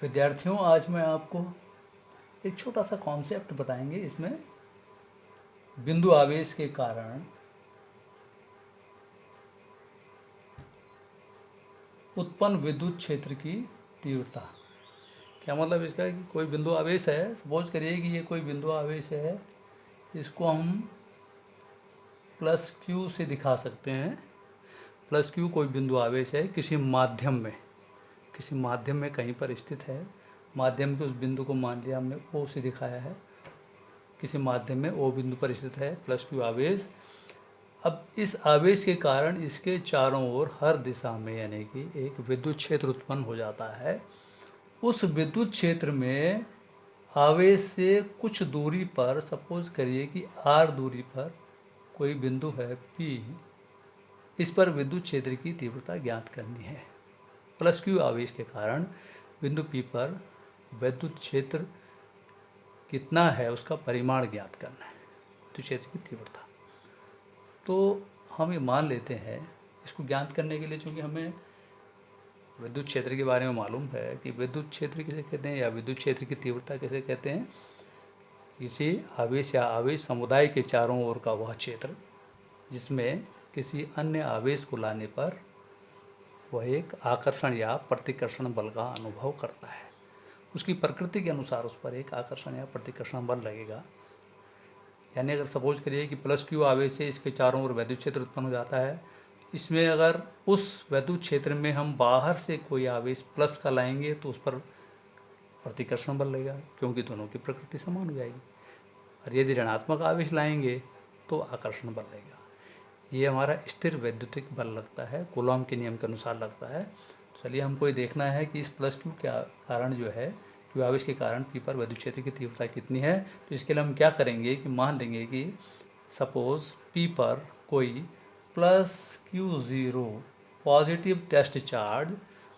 विद्यार्थियों, आज मैं आपको एक छोटा सा कॉन्सेप्ट बताएंगे। इसमें बिंदु आवेश के कारण उत्पन्न विद्युत क्षेत्र की तीव्रता। क्या मतलब इसका कि कोई बिंदु आवेश है, सपोज करिए कि ये कोई बिंदु आवेश है, इसको हम प्लस क्यू से दिखा सकते हैं। प्लस क्यू कोई बिंदु आवेश है किसी माध्यम में कहीं पर स्थित है। माध्यम के उस बिंदु को मान लिया हमने ओ से दिखाया है, किसी माध्यम में ओ बिंदु पर स्थित है प्लस क्यू आवेश। अब इस आवेश के कारण इसके चारों ओर हर दिशा में यानी कि एक विद्युत क्षेत्र उत्पन्न हो जाता है। उस विद्युत क्षेत्र में आवेश से कुछ दूरी पर, सपोज करिए कि आर दूरी पर कोई बिंदु है पी, इस पर विद्युत क्षेत्र की तीव्रता ज्ञात करनी है। प्लस क्यू आवेश के कारण बिंदु पी पर विद्युत क्षेत्र कितना है उसका परिमाण ज्ञात करना है, विद्युत क्षेत्र की तीव्रता। तो हम ये मान लेते हैं, इसको ज्ञात करने के लिए चूँकि हमें विद्युत क्षेत्र के बारे में मालूम है कि विद्युत क्षेत्र किसे कहते हैं या विद्युत क्षेत्र की तीव्रता किसे कहते हैं। किसी आवेश या आवेश समुदाय के चारों ओर का वह क्षेत्र जिसमें किसी अन्य आवेश को लाने पर वह एक आकर्षण या प्रतिकर्षण बल का अनुभव करता है। उसकी प्रकृति के अनुसार उस पर एक आकर्षण या प्रतिकर्षण बल लगेगा। यानी अगर सपोज करिए कि प्लस क्यू आवेश से इसके चारों ओर विद्युत क्षेत्र उत्पन्न हो जाता है, इसमें अगर उस विद्युत क्षेत्र में हम बाहर से कोई आवेश प्लस का लाएंगे तो उस पर प्रतिकर्षण बल लगेगा, क्योंकि दोनों की प्रकृति समान हो जाएगी। और यदि ऋणात्मक आवेश लाएंगे तो आकर्षण बल लगेगा। ये हमारा स्थिर वैद्युतिक बल लगता है, कूलॉम के नियम के अनुसार लगता है। तो चलिए हमको ये देखना है कि इस प्लस क्यू के कारण जो है, क्यू आवेश के कारण पी पर विद्युत क्षेत्र की तीव्रता कितनी है। तो इसके लिए हम क्या करेंगे कि मान लेंगे कि सपोज पी पर कोई plus Q zero positive test charge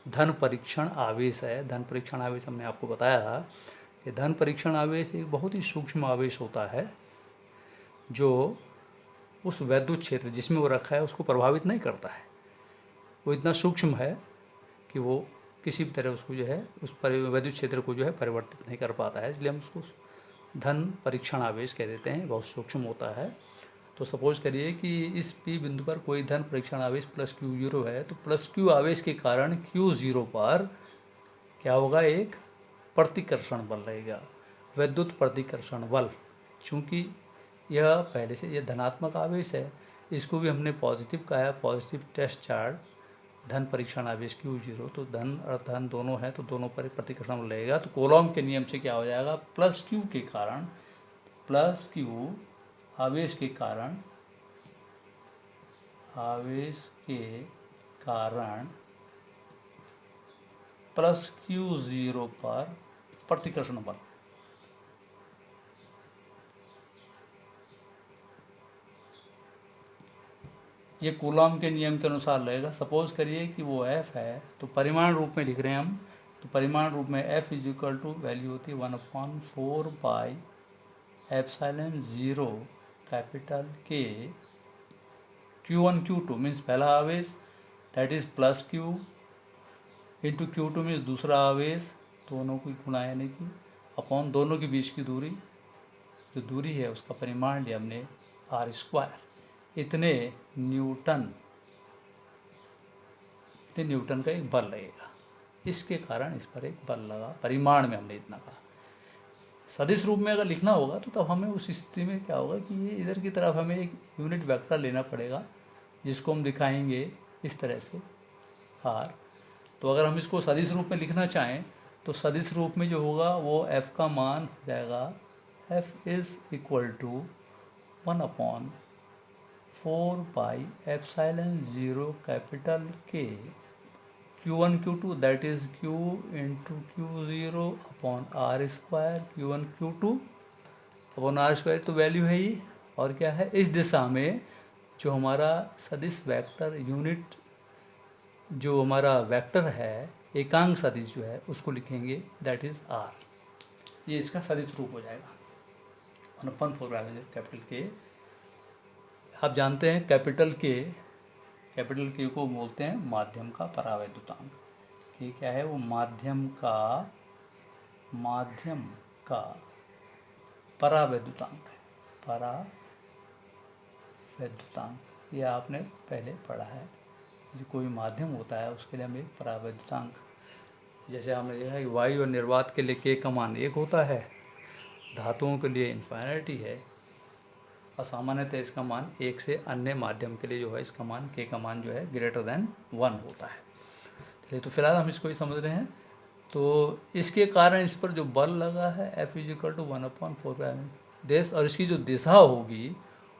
धन परीक्षण आवेश है। धन परीक्षण आवेश हमने आपको बताया था कि धन परीक्षण आवेश एक बहुत ही सूक्ष्म आवेश होता है जो उस वैद्युत क्षेत्र जिसमें वो रखा है उसको प्रभावित नहीं करता है। वो इतना सूक्ष्म है कि वो किसी भी तरह उसको जो है उस वैद्युत क्षेत्र को जो है परिवर्तित नहीं कर पाता है, इसलिए हम उसको धन परीक्षण आवेश कह देते हैं, बहुत सूक्ष्म होता है। तो सपोज करिए कि इस पी बिंदु पर कोई धन परीक्षण आवेश प्लस क्यू जीरो है, तो प्लस क्यू आवेश के कारण क्यू जीरो पर क्या होगा, एक प्रतिकर्षण बल रहेगा, विद्युत प्रतिकर्षण बल। चूँकि यह पहले से यह धनात्मक आवेश है, इसको भी हमने पॉजिटिव कहा है, पॉजिटिव टेस्ट चार्ज धन परीक्षण आवेश क्यू जीरो, तो धन और धन दोनों है तो दोनों पर प्रतिकर्षण बल लगेगा। तो कूलॉम के नियम से क्या हो जाएगा, प्लस क्यू के कारण, प्लस क्यू आवेश के कारण प्लस क्यू जीरो पर प्रतिकर्षण बल, ये कूलॉम के नियम के अनुसार लगेगा। सपोज करिए कि वो F है, तो परिमाण रूप में लिख रहे हैं हम, तो परिमाण रूप में F is equal to value होती है 1/4 pi epsilon zero capital K Q1 Q2 means पहला आवेश that is plus Q into Q2 means दूसरा आवेश, दोनों की गुणा यानी कि अपॉन दोनों के बीच की दूरी, जो दूरी है उसका परिमाण लिया हमने r²। इतने न्यूटन का एक बल लगेगा, इसके कारण इस पर एक बल लगा, परिमाण में हमने इतना कहा। सदिश रूप में अगर लिखना होगा तो तब हमें उस स्थिति में क्या होगा कि ये इधर की तरफ हमें एक यूनिट वेक्टर लेना पड़ेगा, जिसको हम दिखाएंगे इस तरह से r। तो अगर हम इसको सदिश रूप में लिखना चाहें तो सदिश रूप में जो होगा वो f का मान हो जाएगा, f is equal to 1/4 pi epsilon zero capital K Q1 Q2 that is Q into Q0 upon r², Q1 Q2 upon r², तो वैल्यू है ये। और क्या है, इस दिशा में जो हमारा सदिश वेक्टर यूनिट, जो हमारा वेक्टर है एकांक सदिश जो है उसको लिखेंगे दैट इज r। ये इसका सदिश रूप हो जाएगा 1/4 कैपिटल के। आप जानते हैं कैपिटल के को बोलते हैं माध्यम का परावैद्युतांक। ये क्या है, वो माध्यम का माध्यम का परावैद्युतांक, परावैद्युतांक ये आपने पहले पढ़ा है। जो कोई माध्यम होता है उसके लिए हम एक परावैद्युतांक, जैसे हमने देखा कि वायु और निर्वात के लिए के का मान 1 होता है, धातुओं के लिए इन्फिनिटी है, और सामान्यतः इसका मान 1 से अन्य माध्यम के लिए जो है इसका मान के का मान जो है ग्रेटर देन 1 होता है। चलिए, तो फिलहाल हम इसको ही समझ रहे हैं। तो इसके कारण इस पर जो बल लगा है F = 1/4 देश, और इसकी जो दिशा होगी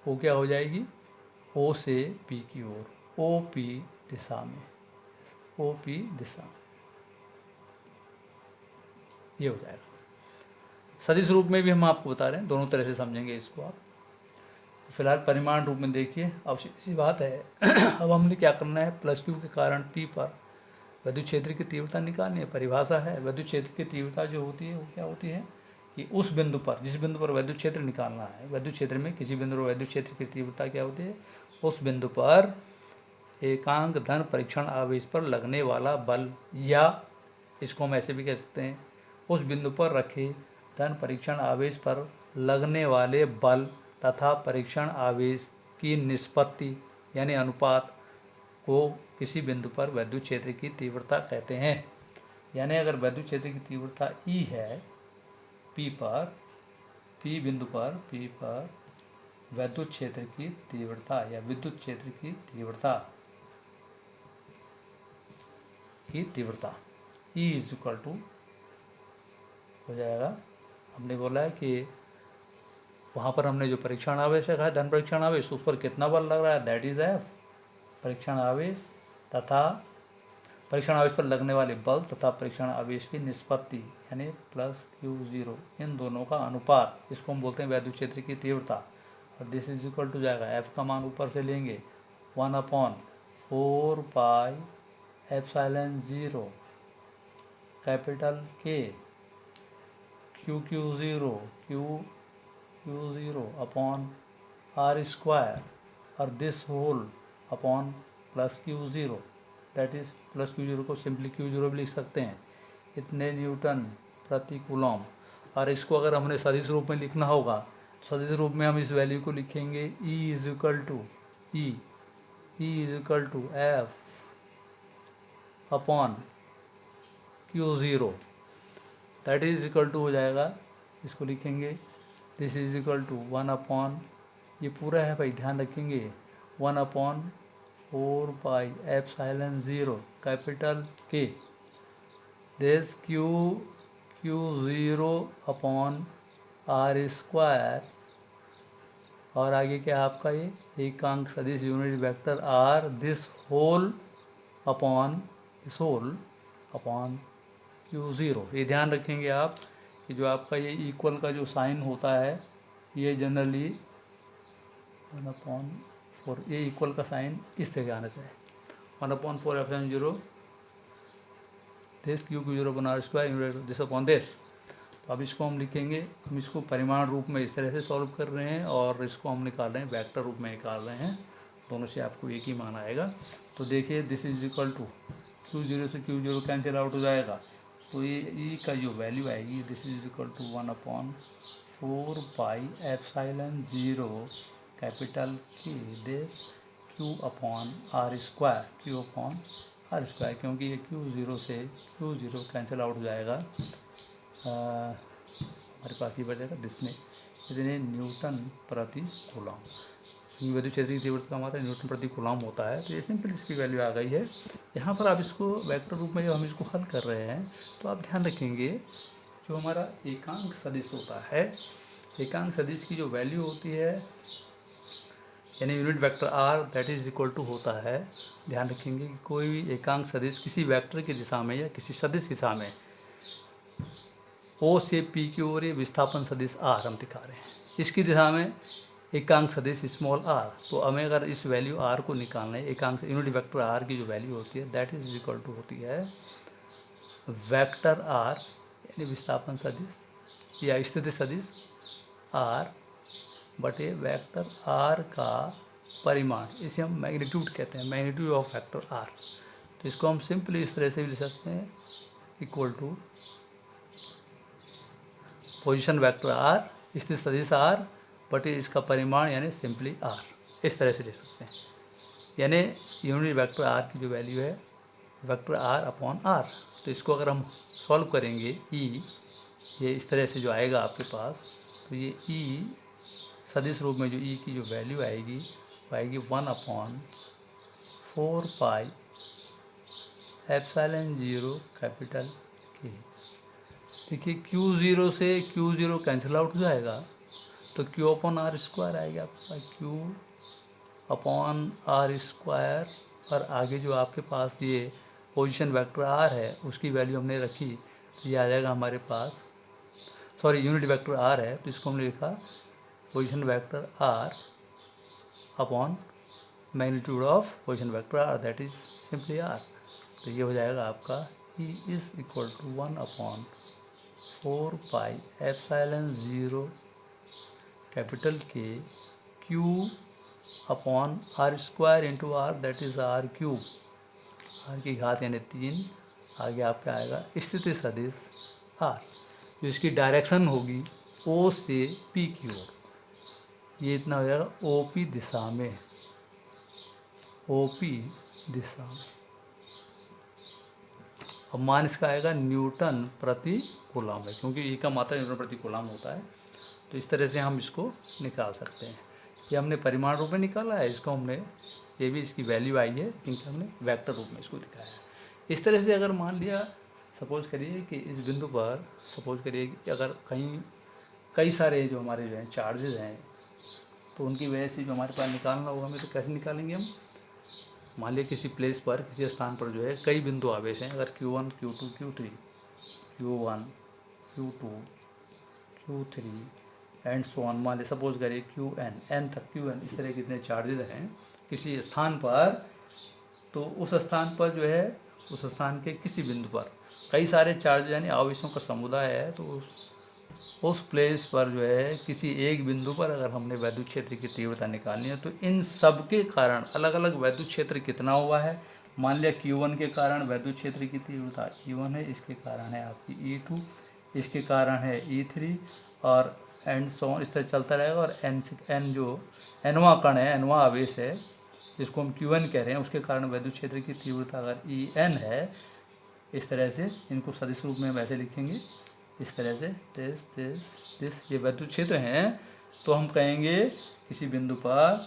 वो क्या हो जाएगी, O से P की ओर, OP दिशा में, OP दिशा, ये हो जाएगा। सदिश रूप में भी हम आपको बता रहे हैं, दोनों तरह से समझेंगे इसको आप। फिलहाल परिमाण रूप में देखिए, अब इसी बात है अब हमने क्या करना है, +Q के कारण P पर विद्युत क्षेत्र की तीव्रता निकालनी है। परिभाषा है, विद्युत क्षेत्र की तीव्रता जो होती है वो क्या होती है कि उस बिंदु पर, जिस बिंदु पर विद्युत क्षेत्र निकालना है, विद्युत क्षेत्र में किसी बिंदु पर विद्युत क्षेत्र की तीव्रता क्या होती है, उस बिंदु पर एकांक धन परीक्षण आवेश पर लगने वाला बल, या इसको हम ऐसे भी कह सकते हैं, उस बिंदु पर रखे धन परीक्षण आवेश पर लगने वाले बल तथा परीक्षण आवेश की निष्पत्ति यानी अनुपात को किसी बिंदु पर विद्युत क्षेत्र की तीव्रता कहते हैं। यानी अगर विद्युत क्षेत्र की तीव्रता E है P बिंदु पर विद्युत क्षेत्र की तीव्रता या विद्युत क्षेत्र की तीव्रता E = हो जाएगा, हमने बोला है कि वहाँ पर हमने जो परीक्षण आवेश रखा है, धन परीक्षण आवेश, उस पर कितना बल लग रहा है, दैट इज F, परीक्षण आवेश तथा परीक्षण आवेश पर लगने वाले बल तथा परीक्षण आवेश की निष्पत्ति यानी +Q0, इन दोनों का अनुपात, इसको हम बोलते हैं विद्युत क्षेत्र की तीव्रता। और दिस इज इक्वल टू जाएगा, F का मान ऊपर से लेंगे 1/4πε0 capital K Q0 upon R² और this whole upon +Q0, that is +Q0 को सिंपली Q0 भी लिख सकते हैं, इतने न्यूटन प्रति कूलम। और इसको अगर हमने सदिश रूप में लिखना होगा, सदिश रूप में हम इस वैल्यू को लिखेंगे E = F upon Q0, that is equal to हो जाएगा, इसको लिखेंगे दिस इज इक्वल टू 1/, ये पूरा है भाई ध्यान रखेंगे, 1/4πε0 capital K this Q0 upon R², और आगे क्या आपका ये एकांक सदिश unit vector R, this whole upon Q0। ये ध्यान रखेंगे आप कि जो आपका ये इक्वल का जो साइन होता है ये जनरली 1/4, ये इक्वल का साइन इस तरह आना चाहिए, 1/4πε0 this Q0 upon R² this upon this. तो अब इसको हम लिखेंगे, हम इसको परिमाण रूप में इस तरह से सॉल्व कर रहे हैं और इसको हम निकाल रहे हैं वेक्टर रूप में निकाल रहे हैं, दोनों से आपको एक ही मान आएगा। तो देखिए this is equal to Q0 से Q0 कैंसिल आउट हो जाएगा, तो ये E का जो वैल्यू आएगी this is equal to 1/4πε0 capital K this Q/R², क्योंकि ये Q0 से Q0 कैंसिल आउट हो जाएगा, हमारे पास ये बचेगा जिसमें इतने न्यूटन प्रति कूलम, विद्युत क्षेत्र की तीव्रता का मात्रा न्यूटन प्रति कूलम होता है। तो ये सिंपल इसकी वैल्यू आ गई है। यहाँ पर आप इसको वेक्टर रूप में जब हम इसको हल कर रहे हैं तो आप ध्यान रखेंगे जो हमारा एकांक सदिश होता है, एकांक सदिश की जो वैल्यू होती है यानी unit vector R that is equal to होता है, ध्यान रखेंगे कि कोई भी एकांक सदिश किसी वेक्टर की दिशा में या किसी सदिश की दिशा में O से P की ओर विस्थापन सदिश R हम दिखा रहे हैं, इसकी दिशा में एकांक सदिश स्मॉल r। तो हमें अगर इस वैल्यू r को निकालना है, एकांक यूनिट वेक्टर r की जो वैल्यू होती है दैट इज इक्वल टू होती है वेक्टर r यानी विस्थापन सदिश या स्थिति सदिश r बटे वेक्टर r का परिमाण, इसे हम मैग्नीट्यूड कहते हैं, मैग्नीट्यूड ऑफ वेक्टर r। तो इसको हम सिंपली इस तरह से भी लिख सकते हैं equal to position vector R, स्थिति सदिश आर, बट इसका परिमाण यानी सिंपली आर, इस तरह से लिख सकते हैं। यानी यूनिट वेक्टर आर की जो वैल्यू है वेक्टर आर अपॉन आर। तो इसको अगर हम सॉल्व करेंगे ई, ये इस तरह से जो आएगा आपके पास, तो ये ई सदिश रूप में जो ई की जो वैल्यू आएगी वो आएगी 1/4 पाई एप्सिलॉन 0 कैपिटल के। देखिए Q0 से Q0 कैंसिल आउट हो जाएगा, तो Q अपॉन आर स्क्वायर आएगा आपका, Q अपॉन आर स्क्वायर, और आगे जो आपके पास ये पोजीशन वेक्टर आर है उसकी वैल्यू हमने रखी, तो ये आ जाएगा हमारे पास, सॉरी यूनिट वेक्टर आर है तो इसको हमने लिखा position vector R upon magnitude of position vector R, that is simply R. तो ये हो जाएगा आपका E is equal to 1/4 pi epsilon 0 capital K Q upon R square into R, that is R cube, R की घात यानी 3, आगे आपका आएगा स्थिति सदिश आर, जो इसकी डायरेक्शन होगी ओ से पी की ओर, ये इतना हो जाएगा ओपी दिशा में, ओपी दिशा में। अब मान इसका आएगा न्यूटन प्रति कूलम है, क्योंकि ई का मात्रा न्यूटन प्रति कूलम होता है, तो इस तरह से हम इसको निकाल सकते हैं। ये हमने परिमाण रूप में निकाला है, इसको हमने, ये भी इसकी वैल्यू आई है क्योंकि हमने वेक्टर रूप में इसको दिखाया है। इस तरह से अगर मान लिया, सपोज करिए कि इस बिंदु पर, सपोज करिए कि अगर कहीं कई सारे जो हमारे जो हैं चार्जेज हैं, तो उनकी वजह से जो हमारे पास निकालना होगा हमें, तो कैसे निकालेंगे हम। मान लिया किसी प्लेस पर, किसी स्थान पर जो है कई बिंदु आवेश हैं, अगर Q1 Q2 Q3, Q1 Q2 Q3 and so on, मान लिया सपोज करिए Qn, n तक Qn, इस तरह कितने चार्जेज हैं किसी स्थान पर, तो उस स्थान पर जो है, उस स्थान के किसी बिंदु पर कई सारे चार्ज यानी आवेशों का समुदाय है, तो उस प्लेस पर जो है किसी एक बिंदु पर अगर हमने वैद्युत क्षेत्र की तीव्रता निकालनी है, तो इन सब के कारण अलग अलग वैद्युत क्षेत्र कितना हुआ है। मान लिया Q1 के कारण वैद्युत क्षेत्र की तीव्रता E1 है, इसके कारण है आपकी E2, इसके कारण है E3, और एंड सो इस तरह चलता रहेगा। और n जो nवां कण है, nवां आवेश है, जिसको हम Q1 कह रहे हैं, उसके कारण वैद्युत क्षेत्र की तीव्रता अगर En है, इस तरह से इनको सदिश रूप में हम ऐसे लिखेंगे, इस तरह से दिस ये वैद्युत क्षेत्र हैं, तो हम कहेंगे किसी बिंदु पर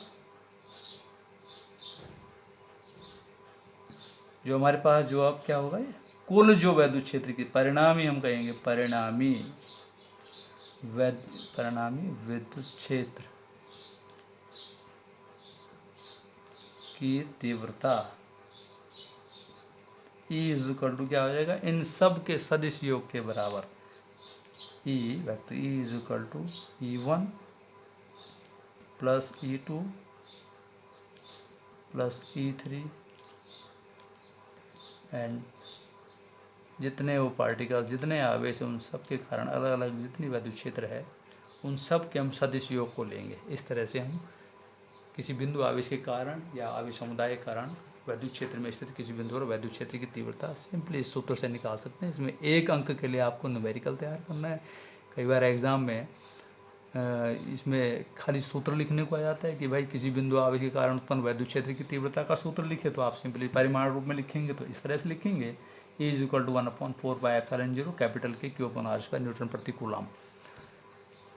जो हमारे पास जो अब क्या होगा, ये कुल जो वैद्युत क्षेत्र की परिणामी, हम कहेंगे परिणामी विद्युत क्षेत्र की तीव्रता E इज इक्वल टू क्या हो जाएगा, इन सब के सदिश योग के बराबर, E vector E is equal to E1 plus E2 plus E3 and जितने वो पार्टिकल, जितने आवेश, उन सब के कारण अलग अलग जितनी वैद्युत क्षेत्र है, उन सब के हम सदिश योग को लेंगे। इस तरह से हम किसी बिंदु आवेश के कारण या आवेश समुदाय के कारण वैद्युत क्षेत्र में स्थित किसी बिंदु पर वैद्युत क्षेत्र की तीव्रता सिंपली इस सूत्र से निकाल सकते हैं। इसमें एक अंक के लिए आपको न्यूमेरिकल तैयार करना है। कई बार एग्ज़ाम में इसमें खाली सूत्र लिखने को आ जाता है कि भाई किसी बिंदु आवेश के कारण उत्पन्न वैद्युत क्षेत्र की तीव्रता का सूत्र लिखे, तो आप सिंपली परिमाण रूप में लिखेंगे, तो इस तरह से लिखेंगे E is equal to 1/4 pi epsilon 0 capital K Q upon R square newton प्रति कूलम।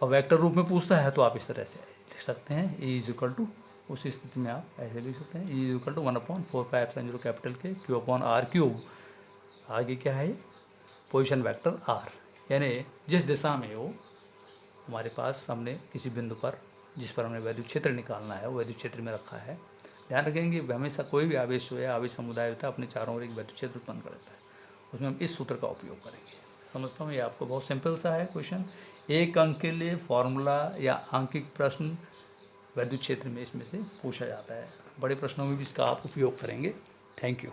और वेक्टर रूप में पूछता है तो आप इस तरह से लिख सकते हैं, E इज इक्वल टू, उस स्थिति में आप ऐसे लिख सकते हैं, E is equal to 1/4 pi epsilon 0 capital K Q upon R cube. आगे क्या है, पोजीशन वेक्टर आर, यानी जिस दिशा में हो हमारे पास, हमने किसी बिंदु पर जिस पर हमने वैद्युत क्षेत्र निकालना है वो वैद्युत क्षेत्र में रखा है। ध्यान रखेंगे हमेशा कोई भी आवेश हो या आवेश समुदाय होता है अपने चारों ओर एक वैद्युत क्षेत्र उत्पन्न करता है, उसमें हम इस सूत्र का उपयोग करेंगे। समझता हूँ ये आपको बहुत सिंपल सा है क्वेश्चन। एक अंक के लिए फॉर्मूला या आंकिक प्रश्न वैद्युत क्षेत्र में इसमें से पूछा जाता है। बड़े प्रश्नों में भी इसका आप उपयोग करेंगे। Thank you.